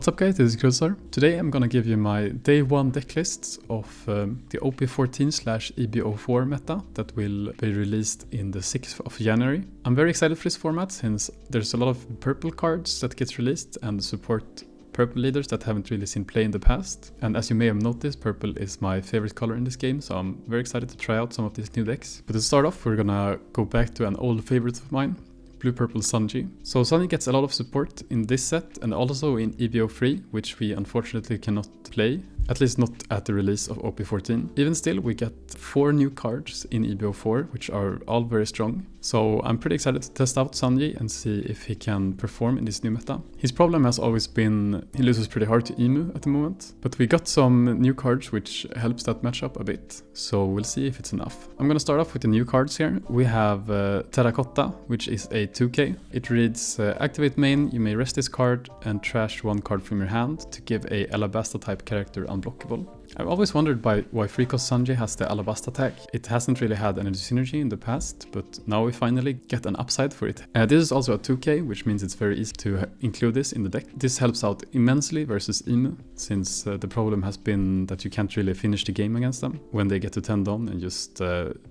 What's up guys, this is Culverin. Today I'm gonna give you my day 1 deck lists of the OP14/EB04 meta that will be released in the 6th of January. I'm very excited for this format since there's a lot of purple cards that gets released and support purple leaders that haven't really seen play in the past. And as you may have noticed, purple is my favorite color in this game, so I'm very excited to try out some of these new decks. But to start off, we're gonna go back to an old favorite of mine, Blue-Purple Sanji. So Sanji gets a lot of support in this set and also in EB03, which we unfortunately cannot play, at least not at the release of OP14. Even still, we get 4 new cards in EB04, which are all very strong. So I'm pretty excited to test out Sanji and see if he can perform in this new meta. His problem has always been he loses pretty hard to Emu at the moment, but we got some new cards which helps that matchup a bit. So we'll see if it's enough. I'm gonna start off with the new cards here. We have Terracotta, which is a 2K. It reads, activate main, you may rest this card and trash 1 card from your hand to give a Alabasta type character unblockable. I've always wondered why Free-Cost Sanji has the Alabasta tag. It hasn't really had any synergy in the past, but now we finally get an upside for it. This is also a 2K, which means it's very easy to include this in the deck. This helps out immensely versus Emu, since the problem has been that you can't really finish the game against them when they get to 10 down and just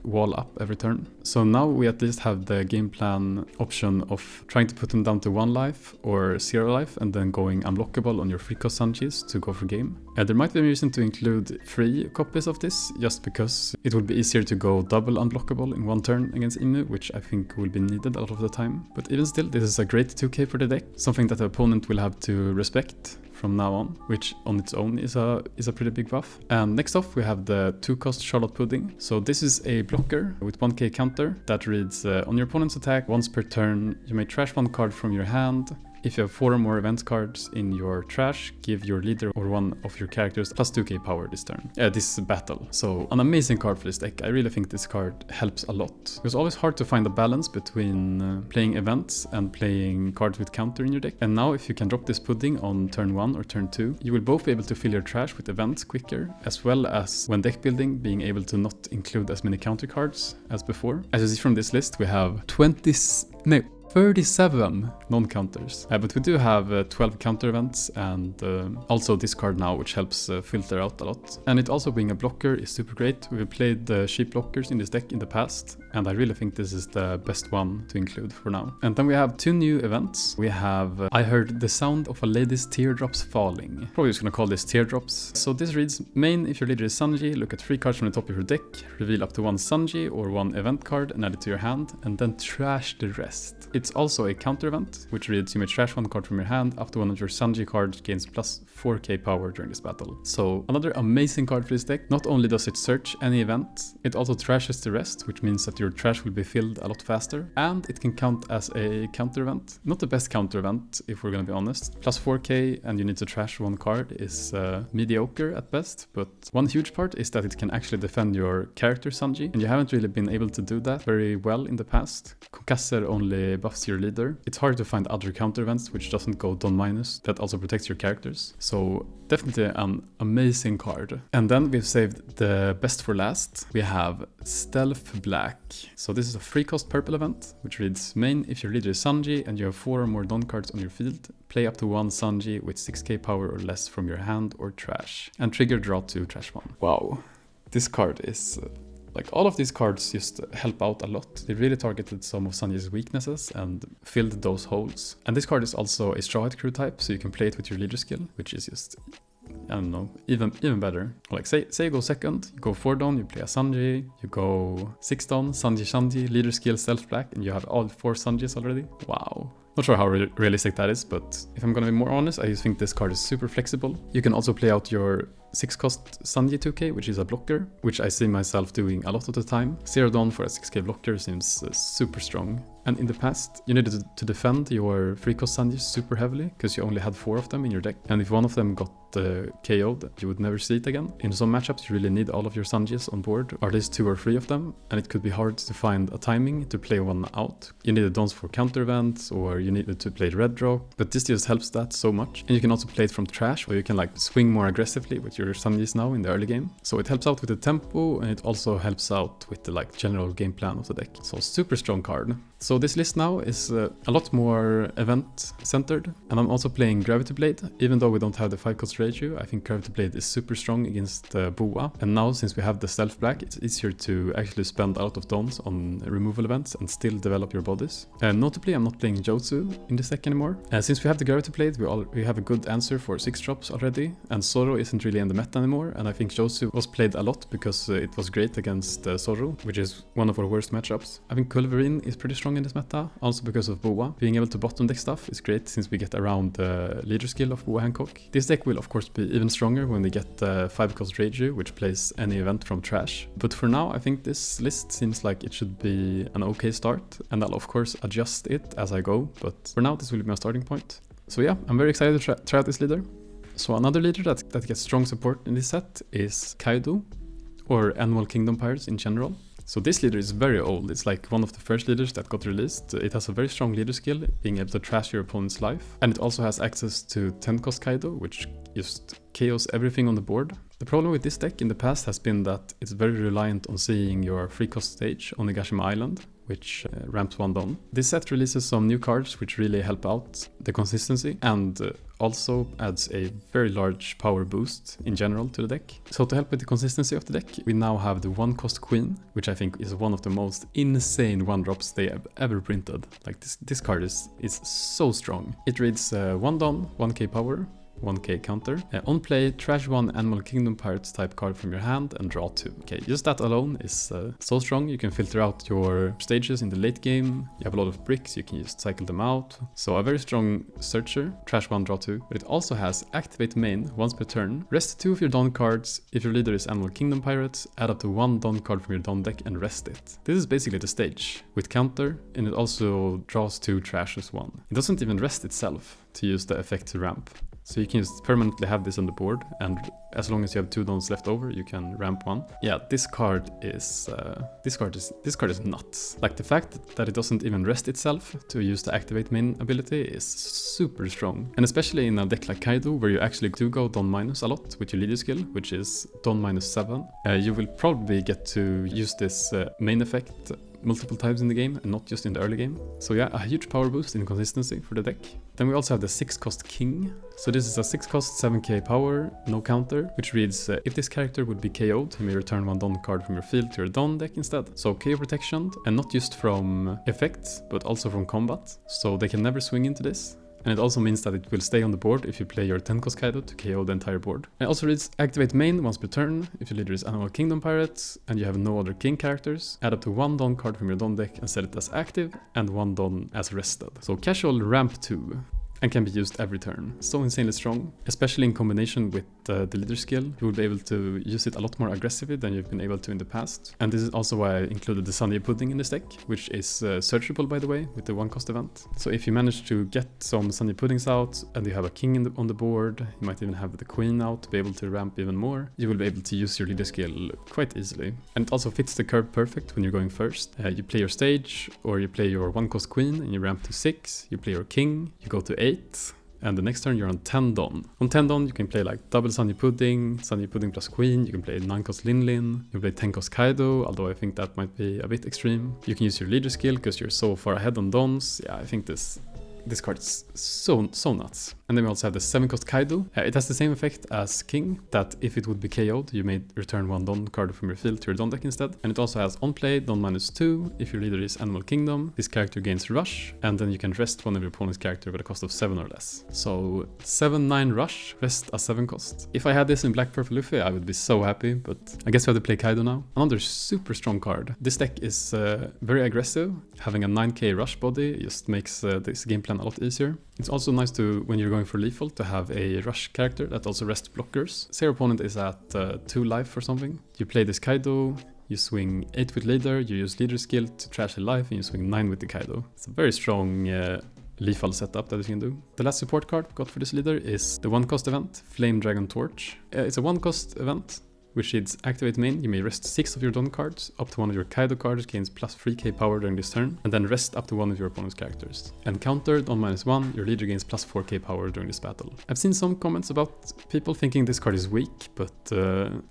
wall up every turn. So now we at least have the game plan option of trying to put them down to 1 life or 0 life and then going unblockable on your Free-Cost Sanjis to go for game. There might be a reason to include 3 copies of this, just because it would be easier to go double unblockable in 1 turn against Emu, which I think will be needed a lot of the time. But even still, this is a great 2K for the deck, something that the opponent will have to respect from now on, which on its own is a pretty big buff. And next off we have the 2-cost Charlotte Pudding. So this is a blocker with 1k counter that reads, on your opponent's attack once per turn, you may trash 1 card from your hand. If you have 4 or more event cards in your trash, give your leader or one of your characters plus 2k power this turn. This battle. So an amazing card for this deck. I really think this card helps a lot. It's always hard to find a balance between playing events and playing cards with counter in your deck. And now if you can drop this pudding on turn 1 or turn 2, you will both be able to fill your trash with events quicker, as well as when deck building, being able to not include as many counter cards as before. As you see from this list, we have 37 non-counters, but we do have 12 counter events and also this card now, which helps filter out a lot. And it also being a blocker is super great. We've played the sheep blockers in this deck in the past, and I really think this is the best one to include for now. And then we have 2 new events. We have I heard the sound of a lady's teardrops falling. Probably just gonna call this Teardrops. So this reads, main, if your leader is Sanji, look at 3 cards from the top of your deck, reveal up to 1 Sanji or 1 event card and add it to your hand, and then trash the rest. It's also a counter event, which reads, you may trash 1 card from your hand after 1 of your Sanji cards gains plus 4k power during this battle. So another amazing card for this deck. Not only does it search any event, it also trashes the rest, which means that your trash will be filled a lot faster, and it can count as a counter event. Not the best counter event, if we're gonna be honest. Plus 4k and you need to trash 1 card is mediocre at best, but one huge part is that it can actually defend your character Sanji, and you haven't really been able to do that very well in the past. Concasser only buffs your leader. It's hard to find other counter events which doesn't go down minus that also protects your characters. So definitely an amazing card. And then we've saved the best for last. We have Stealth Black. So this is a 3-cost purple event, which reads, main, if your leader is Sanji and you have 4 or more Don cards on your field, play up to 1 Sanji with 6k power or less from your hand or trash, and trigger draw 2, trash 1. Wow, this card is... like, all of these cards just help out a lot. They really targeted some of Sanji's weaknesses and filled those holes. And this card is also a Straw Hat Crew type, so you can play it with your leader skill, which is just, I don't know, even better. Like, say you go second, you go 4 down, you play a Sanji, you go 6 down, Sanji, leader skill, Stealth Black, and you have all 4 Sanjis already. Wow. Not sure how realistic that is, but if I'm gonna be more honest, I just think this card is super flexible. You can also play out your 6-cost Sanji 2k, which is a blocker, which I see myself doing a lot of the time. 0 down for a 6k blocker seems super strong. And in the past, you needed to defend your 3-cost Sanjis super heavily, because you only had 4 of them in your deck. And if one of them got KO'd, you would never see it again. In some matchups, you really need all of your Sanjis on board, or at least 2 or 3 of them, and it could be hard to find a timing to play one out. You needed dons for counter events, or you needed to play Red Roc, but this just helps that so much. And you can also play it from trash, where you can like swing more aggressively with your Sanjis now in the early game. So it helps out with the tempo, and it also helps out with the like general game plan of the deck. So super strong card. So this list now is a lot more event centered, and I'm also playing Gravity Blade. Even though we don't have the 5-cost Reiju, I think Gravity Blade is super strong against Boa, and now since we have the Stealth Black, it's easier to actually spend a lot of dons on removal events and still develop your bodies. Notably, I'm not playing Jutsu in this deck anymore. Since we have the Gravity Blade, we have a good answer for 6-drops already, and Zoro isn't really in the meta anymore, and I think Jutsu was played a lot because it was great against Zoro, which is one of our worst matchups. I think Culverin is pretty strong in this meta, also because of Boa. Being able to bottom deck stuff is great since we get around the leader skill of Boa Hancock. This deck will of course be even stronger when we get the 5-cost Reiju, which plays any event from trash. But for now, I think this list seems like it should be an okay start, and I'll of course adjust it as I go, but for now this will be my starting point. So yeah, I'm very excited to try out this leader. So another leader that gets strong support in this set is Kaido, or Animal Kingdom Pirates in general. So this leader is very old. It's like one of the first leaders that got released. It has a very strong leader skill, being able to trash your opponent's life. And it also has access to 10-cost Kaido, which just KOs everything on the board. The problem with this deck in the past has been that it's very reliant on seeing your 3-cost stage on Nagashima Island, which ramps 1 down. This set releases some new cards which really help out the consistency, and also adds a very large power boost in general to the deck. So to help with the consistency of the deck, we now have the 1-cost Queen, which I think is one of the most insane 1-drops they have ever printed. Like this card is so strong. It reads 1 down, 1k power, 1k counter. On play, trash 1 Animal Kingdom Pirates type card from your hand and draw 2. Okay, just that alone is so strong. You can filter out your stages in the late game. You have a lot of bricks, you can just cycle them out. So a very strong searcher, trash 1, draw 2. But it also has activate main once per turn. Rest 2 of your Don cards. If your leader is Animal Kingdom Pirates, add up to 1 Don card from your Don deck and rest it. This is basically the stage with counter, and it also draws 2, trashes 1. It doesn't even rest itself to use the effect to ramp. So you can just permanently have this on the board, and as long as you have 2 dons left over, you can ramp 1. Yeah, this card is nuts. Like the fact that it doesn't even rest itself to use the activate main ability is super strong. And especially in a deck like Kaido, where you actually do go Don minus a lot with your leader skill, which is Don -7, you will probably get to use this main effect multiple times in the game and not just in the early game. So yeah, a huge power boost in consistency for the deck. Then we also have the 6-cost King. So this is a 6-cost 7k power, no counter, which reads if this character would be KO'd, you may return 1 Don card from your field to your Don deck instead. So KO protection, and not just from effects, but also from combat. So they can never swing into this. And it also means that it will stay on the board if you play your 10-cost Kaido to KO the entire board. And it also reads activate main once per turn. If your leader is Animal Kingdom Pirates and you have no other king characters, add up to 1 Don card from your Don deck and set it as active, and 1 Don as rested. So casual ramp 2. And can be used every turn. So insanely strong, especially in combination with the leader skill. You will be able to use it a lot more aggressively than you've been able to in the past. And this is also why I included the Sanji Pudding in this deck, which is searchable by the way with the 1-cost event. So if you manage to get some Sanji Puddings out and you have a king on the board, you might even have the queen out to be able to ramp even more, you will be able to use your leader skill quite easily. And it also fits the curve perfect when you're going first. You play your stage, or you play your 1-cost queen and you ramp to 6, you play your king, you go to 8, and the next turn you're on 10 Don. On 10 Don you can play like double Sanji Pudding plus Queen, you can play 9-cost Lin, you can play 10-cost Kaido, although I think that might be a bit extreme. You can use your leader skill because you're so far ahead on Dons. Yeah, I think this card is so nuts. And then we also have the 7-cost Kaido. It has the same effect as King, that if it would be KO'd, you may return 1 Don card from your field to your Don deck instead. And it also has on play Don -2. If your leader is Animal Kingdom, this character gains Rush, and then you can rest one of your opponent's character with a cost of 7 or less. So 7-9 Rush, rest a 7-cost. If I had this in Black Purple Luffy, I would be so happy, but I guess we have to play Kaido now. Another super strong card. This deck is very aggressive. Having a 9k Rush body just makes this game plan a lot easier. It's also nice to, when you're going for lethal, to have a Rush character that also rests blockers. Say your opponent is at 2 life or something. You play this Kaido, you swing 8 with leader, you use leader skill to trash a life, and you swing 9 with the Kaido. It's a very strong lethal setup that you can do. The last support card we got for this leader is the 1-cost event, Flame Dragon Torch. It's a 1-cost event, which reads activate main, you may rest 6 of your Don cards, up to 1 of your Kaido cards gains plus 3k power during this turn, and then rest up to 1 of your opponent's characters. And countered on -1, your leader gains plus 4k power during this battle. I've seen some comments about people thinking this card is weak, but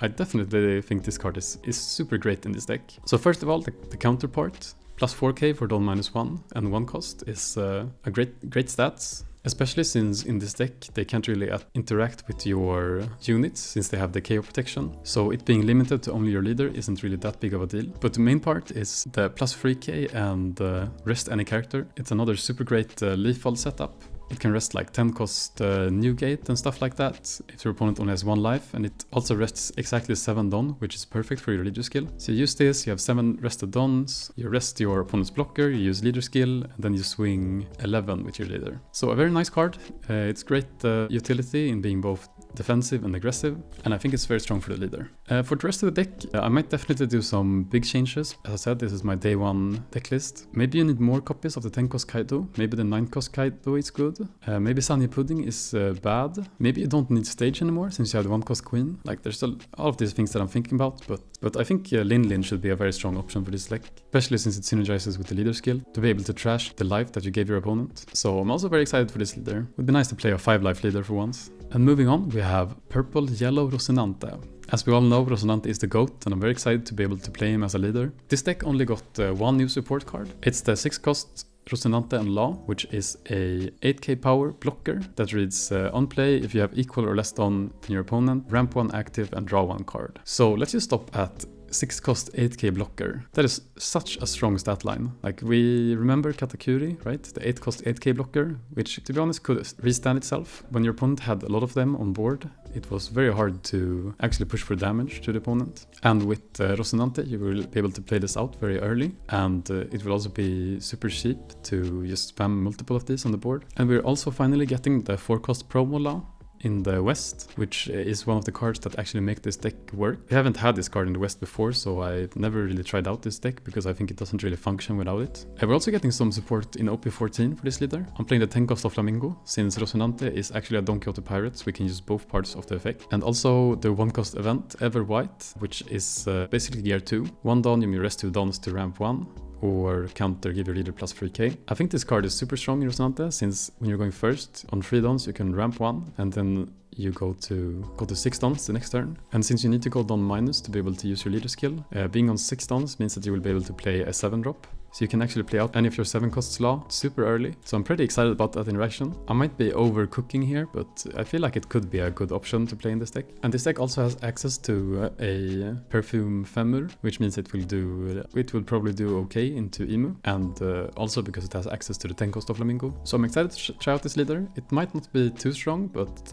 I definitely think this card is super great in this deck. So first of all, the counter part. Plus 4k for Don -1 and 1 cost is a great stats. Especially since in this deck they can't really interact with your units since they have the KO protection. So it being limited to only your leader isn't really that big of a deal. But the main part is the plus 3k and rest any character. It's another super great lethal setup. It can rest like 10 cost Newgate and stuff like that if your opponent only has 1 life, and it also rests exactly 7 Don, which is perfect for your leader skill. So you use this, you have 7 rested Dons, you rest your opponent's blocker, you use leader skill, and then you swing 11 with your leader. So a very nice card. It's great utility in being both defensive and aggressive, and I think it's very strong for the leader. For the rest of the deck, I might definitely do some big changes. As I said, this is my day 1 deck list. Maybe you need more copies of the 10 cost Kaido, maybe the 9 cost Kaido is good. Maybe Sanji Pudding is bad. Maybe you don't need stage anymore since you have the 1 cost Queen. Like there's all of these things that I'm thinking about, but I think Lin should be a very strong option for this deck, especially since it synergizes with the leader skill to be able to trash the life that you gave your opponent. So I'm also very excited for this leader. It would be nice to play a 5 life leader for once. And moving on, we have Purple Yellow Rosinante. As we all know, Rosinante is the GOAT, and I'm very excited to be able to play him as a leader. This deck only got 1 new support card. It's the 6 cost Rosinante and Law, which is a 8k power blocker that reads on play if you have equal or less Don than your opponent, ramp 1 active and draw 1 card. So let's just stop at 6 cost 8k blocker. That is such a strong stat line. Like we remember Katakuri, right? The 8 cost 8k blocker, which to be honest could restand itself. When your opponent had a lot of them on board, it was very hard to actually push for damage to the opponent. And with Rosinante, you will be able to play this out very early, and it will also be super cheap to just spam multiple of these on the board. And we're also finally getting the 4 cost promo Law in the West, which is one of the cards that actually make this deck work. We haven't had this card in the West before, so I never really tried out this deck because I think it doesn't really function without it. We're also getting some support in OP14 for this leader. I'm playing the 10 cost of Flamingo. Since Rosinante is actually a Don Quixote Pirates, we can use both parts of the effect. And also the 1 cost event, Ever White, which is basically gear 2. 1 Don, you may rest 2 Dons to ramp 1. Or counter, give your leader plus 3k. I think this card is super strong in Rosinante, since when you're going first on 3 Dons you can ramp 1 and then you go to 6 Dons the next turn. And since you need to go Don minus to be able to use your leader skill, being on 6 Dons means that you will be able to play a 7 drop. So you can actually play out any of your 7 costs Law super early. So I'm pretty excited about that interaction. I might be overcooking here, but I feel like it could be a good option to play in this deck. And this deck also has access to a Perfume Femur, which means it will probably do okay into Emu. And also because it has access to the 10 cost of Flamingo. So I'm excited to try out this leader. It might not be too strong, but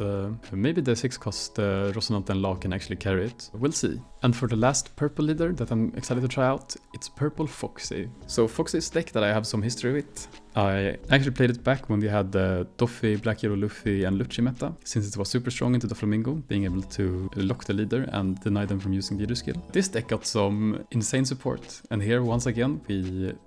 maybe the 6 cost Rosinante and Law can actually carry it. We'll see. And for the last purple leader that I'm excited to try out, it's Purple Foxy. So Foxy's deck that I have some history with. I actually played it back when we had the Doffy, Black Hero Luffy and Lucci meta, since it was super strong into the Flamingo, being able to lock the leader and deny them from using leader skill. This deck got some insane support, and here once again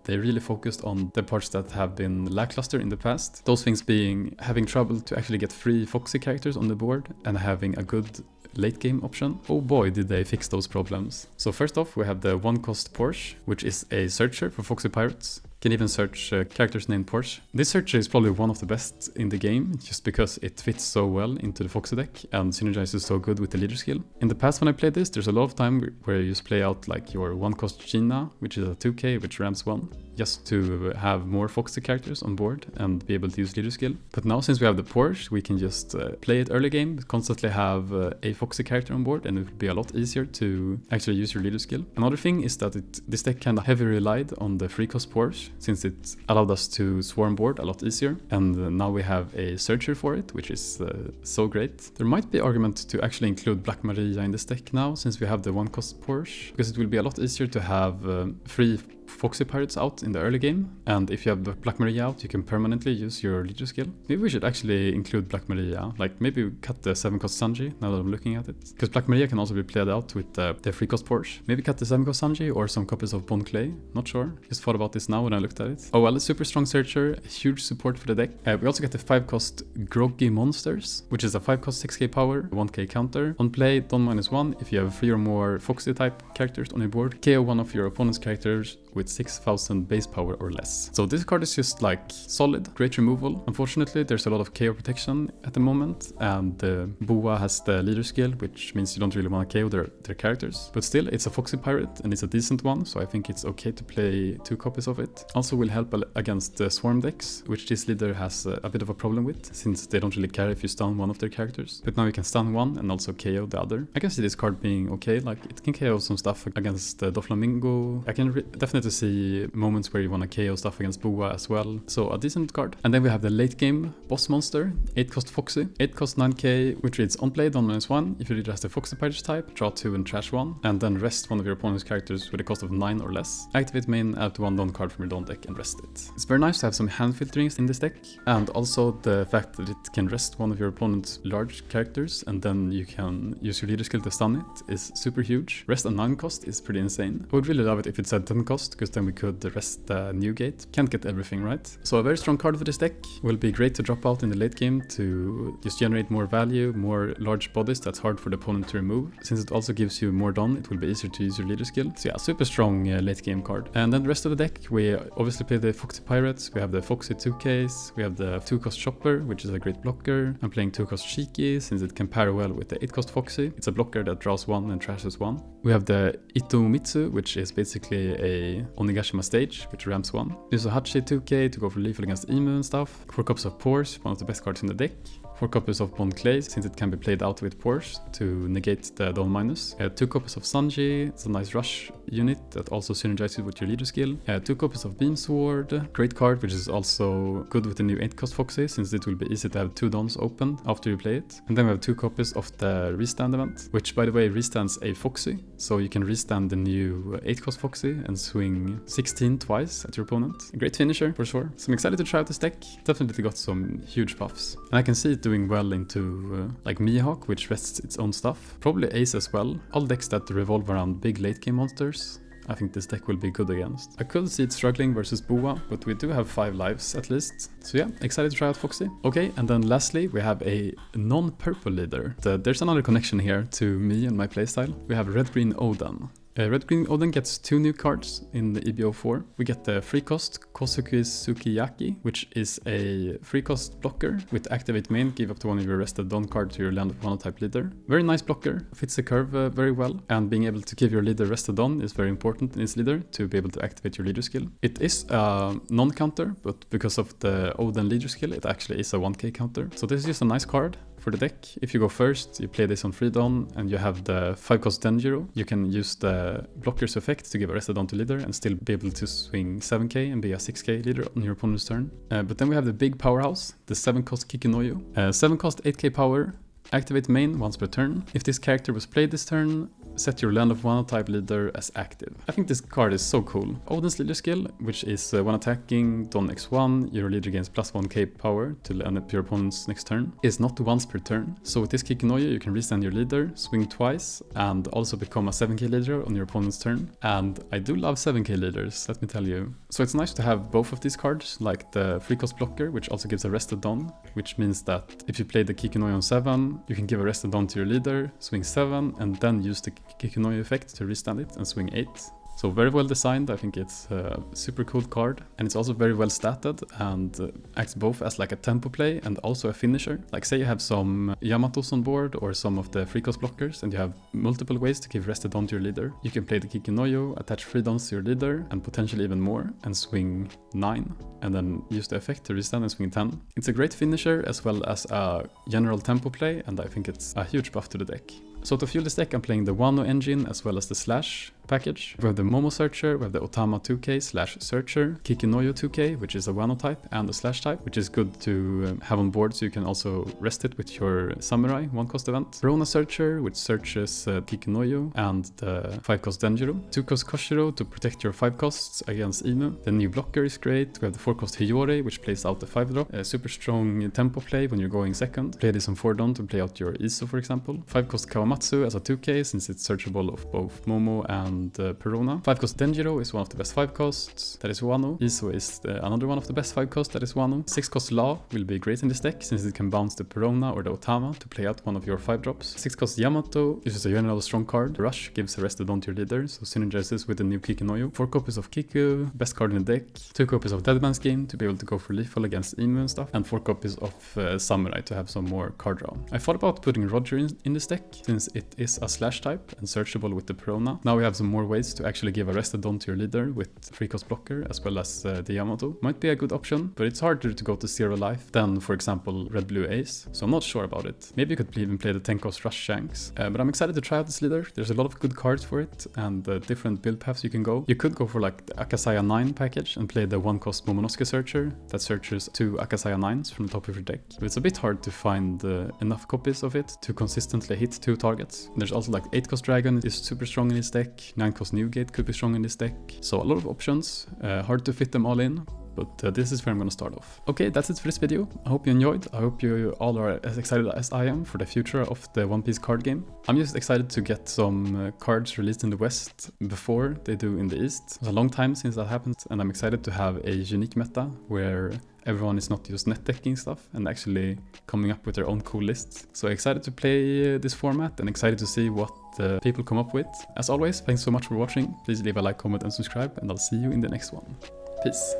they really focused on the parts that have been lackluster in the past. Those things being having trouble to actually get free Foxy characters on the board and having a good late game option. Oh boy, did they fix those problems. So first off, we have the 1 cost Porsche, which is a searcher for Foxy Pirates. Can even search characters named Porsche. This searcher is probably one of the best in the game, just because it fits so well into the Foxy deck and synergizes so good with the leader skill. In the past when I played this, there's a lot of time where you just play out like your 1 cost Gina, which is a 2k, which ramps 1, just to have more Foxy characters on board and be able to use leader skill. But now since we have the Porsche, we can just play it early game, constantly have a Foxy character on board, and it will be a lot easier to actually use your leader skill. Another thing is that this deck kind of heavily relied on the 3 cost Porsche, since it allowed us to swarm board a lot easier, and now we have a searcher for it, which is so great. There might be argument to actually include Black Maria in this deck now, since we have the 1 cost Porsche, because it will be a lot easier to have free Foxy Pirates out in the early game, and if you have Black Maria out, you can permanently use your leader skill. Maybe we should actually include Black Maria, like maybe cut the 7 cost Sanji, now that I'm looking at it, because Black Maria can also be played out with the 3 cost Porsche. Maybe cut the 7 cost Sanji or some copies of Bon Clay, not sure, just thought about this now when I looked at it. Oh well, a super strong searcher, huge support for the deck. We also get the 5 cost Groggy Monsters, which is a 5 cost 6k power, 1k counter. On play, Don -1, if you have 3 or more Foxy type characters on your board, KO one of your opponent's characters with 6000 base power or less. So this card is just like solid, great removal. Unfortunately, there's a lot of KO protection at the moment, and Boa has the leader skill, which means you don't really want to KO their characters. But still, it's a Foxy pirate, and it's a decent one, so I think it's okay to play 2 copies of it. Also will help against the swarm decks, which this leader has a bit of a problem with, since they don't really care if you stun one of their characters. But now you can stun one and also KO the other. I can see this card being okay, like it can KO some stuff against Doflamingo. I can definitely see moments where you want to KO stuff against Boa as well. So a decent card. And then we have the late game boss monster, 8 cost Foxy. 8 cost 9k, which reads on play, don -1. If your leader has the Foxy Pirates type, draw 2 and trash 1. And then rest one of your opponent's characters with a cost of 9 or less. Activate main, add 1 Don card from your Don deck and rest it. It's very nice to have some hand filterings in this deck. And also the fact that it can rest one of your opponent's large characters and then you can use your leader skill to stun it is super huge. Rest a 9 cost is pretty insane. I would really love it if it said 10 cost, because then we could rest the new gate. Can't get everything right. So a very strong card for this deck. Will be great to drop out in the late game to just generate more value, more large bodies that's hard for the opponent to remove. Since it also gives you more Don, it will be easier to use your leader skill. So yeah, super strong late game card. And then the rest of the deck, we obviously play the Foxy Pirates, we have the Foxy 2Ks, we have the 2 cost Chopper, which is a great blocker. I'm playing 2 cost Shiki, since it can pair well with the 8 cost Foxy. It's a blocker that draws 1 and trashes 1. We have the Itomitsu, which is basically a Onigashima stage, which ramps 1. Uso-Hachi 2K to go for lethal against Emu and stuff. 4 copies of Pores, one of the best cards in the deck. 4 copies of Bond Clay, since it can be played out with Pores to negate the Don minus. 2 copies of Sanji, it's a nice rush unit that also synergizes with your leader skill. 2 copies of Beam Sword, great card, which is also good with the new 8 cost Foxy, since it will be easy to have 2 Dons open after you play it. And then we have 2 copies of the Restand event, which by the way restands a Foxy, so you can restand the new 8 cost Foxy and swing 16 twice at your opponent. A great finisher for sure. So I'm excited to try out this deck. Definitely got some huge buffs. And I can see it doing well into like Mihawk, which rests its own stuff. Probably Ace as well. All decks that revolve around big late game monsters, I think this deck will be good against. I could see it struggling versus Boa, but we do have 5 lives at least. So yeah, excited to try out Foxy. Okay, and then lastly, we have a non-purple leader. There's another connection here to me and my playstyle. We have Red-Green Oden. Red-Green Oden gets 2 new cards in the EB04. We get the free cost Kosuke Sukiyaki, which is a free cost blocker with activate main, give up to one of your rested Don card to your land of monotype leader. Very nice blocker, fits the curve very well, and being able to give your leader rested Don is very important in its leader to be able to activate your leader skill. It is a non-counter, but because of the Oden leader skill, it actually is a 1k counter. So this is just a nice card for the deck. If you go first, you play this on free Don, and you have the 5 cost Denjiro. You can use the blocker's effect to give a rested Don to leader and still be able to swing 7k and be a 6k leader on your opponent's turn. But then we have the big powerhouse, the 7 cost Kikinoyo. 7 cost 8k power, activate main once per turn. If this character was played this turn, set your land of one type leader as active. I think this card is so cool. Oden's leader skill, which is when attacking Don X1, your leader gains plus 1k power to land up your opponent's next turn, is not once per turn. So with this Kikinoyo, you can restand your leader, swing twice, and also become a 7k leader on your opponent's turn. And I do love 7k leaders, let me tell you. So it's nice to have both of these cards, like the free cost blocker, which also gives a rested Don, which means that if you play the Kikinoyo on 7, you can give a rested Don to your leader, swing 7, and then use the Kikinoyo effect to restand it and swing 8. So very well designed. I think it's a super cool card, and it's also very well statted and acts both as like a tempo play and also a finisher. Like say you have some Yamatos on board or some of the free cost blockers and you have multiple ways to give rested Don to your leader. You can play the Kikinoyo, attach free Dons to your leader and potentially even more and swing 9 and then use the effect to restand and swing 10. It's a great finisher as well as a general tempo play, and I think it's a huge buff to the deck. So to fuel this deck, I'm playing the Wano engine as well as the Slash package. We have the Momo Searcher, we have the Otama 2K / Searcher, Kikinoyo 2K, which is a Wano type, and the Slash type, which is good to have on board so you can also rest it with your Samurai 1-cost event. Rona Searcher, which searches Kikinoyo and the 5-cost Denjiro. 2-cost Koshiro to protect your 5 costs against Inu. The new blocker is great. We have the 4-cost Hiyore, which plays out the 5-drop. A super strong tempo play when you're going second. Play this on 4-don to play out your Iso, for example. 5-cost Kawamatsu as a 2K, since it's searchable of both Momo and and Perona. 5 cost Denjiro is one of the best 5 costs, that is Wano. Iso is another one of the best 5 costs, that is Wano. 6 cost Law will be great in this deck since it can bounce the Perona or the Otama to play out one of your 5 drops. 6 cost Yamato is just a general strong card. Rush gives arrested onto your leader, so synergizes with the new Kikinoyo. 4 copies of Kiku, best card in the deck. 2 copies of Deadman's Game to be able to go for lethal against Emu and stuff. And 4 copies of Samurai to have some more card draw. I thought about putting Roger in this deck since it is a slash type and searchable with the Perona. Now we have some more ways to actually give arrested on to your leader with 3 cost blocker as well as the Yamato. Might be a good option, but it's harder to go to 0 life than, for example, Red Blue Ace, so I'm not sure about it. Maybe you could even play the 10 cost Rush Shanks, but I'm excited to try out this leader. There's a lot of good cards for it and different build paths you can go. You could go for like the Akasaya 9 package and play the 1 cost Momonosuke Searcher that searches 2 Akasaya 9s from the top of your deck. But it's a bit hard to find enough copies of it to consistently hit 2 targets. And there's also like 8 cost Dragon is super strong in this deck, 9 cost Newgate could be strong in this deck. So a lot of options, hard to fit them all in. But this is where I'm gonna start off. Okay, that's it for this video. I hope you enjoyed. I hope you all are as excited as I am for the future of the One Piece card game. I'm just excited to get some cards released in the West before they do in the East. It's a long time since that happened, and I'm excited to have a unique meta where everyone is not just net decking stuff and actually coming up with their own cool lists. So excited to play this format and excited to see what people come up with. As always, thanks so much for watching. Please leave a like, comment and subscribe, and I'll see you in the next one. Peace.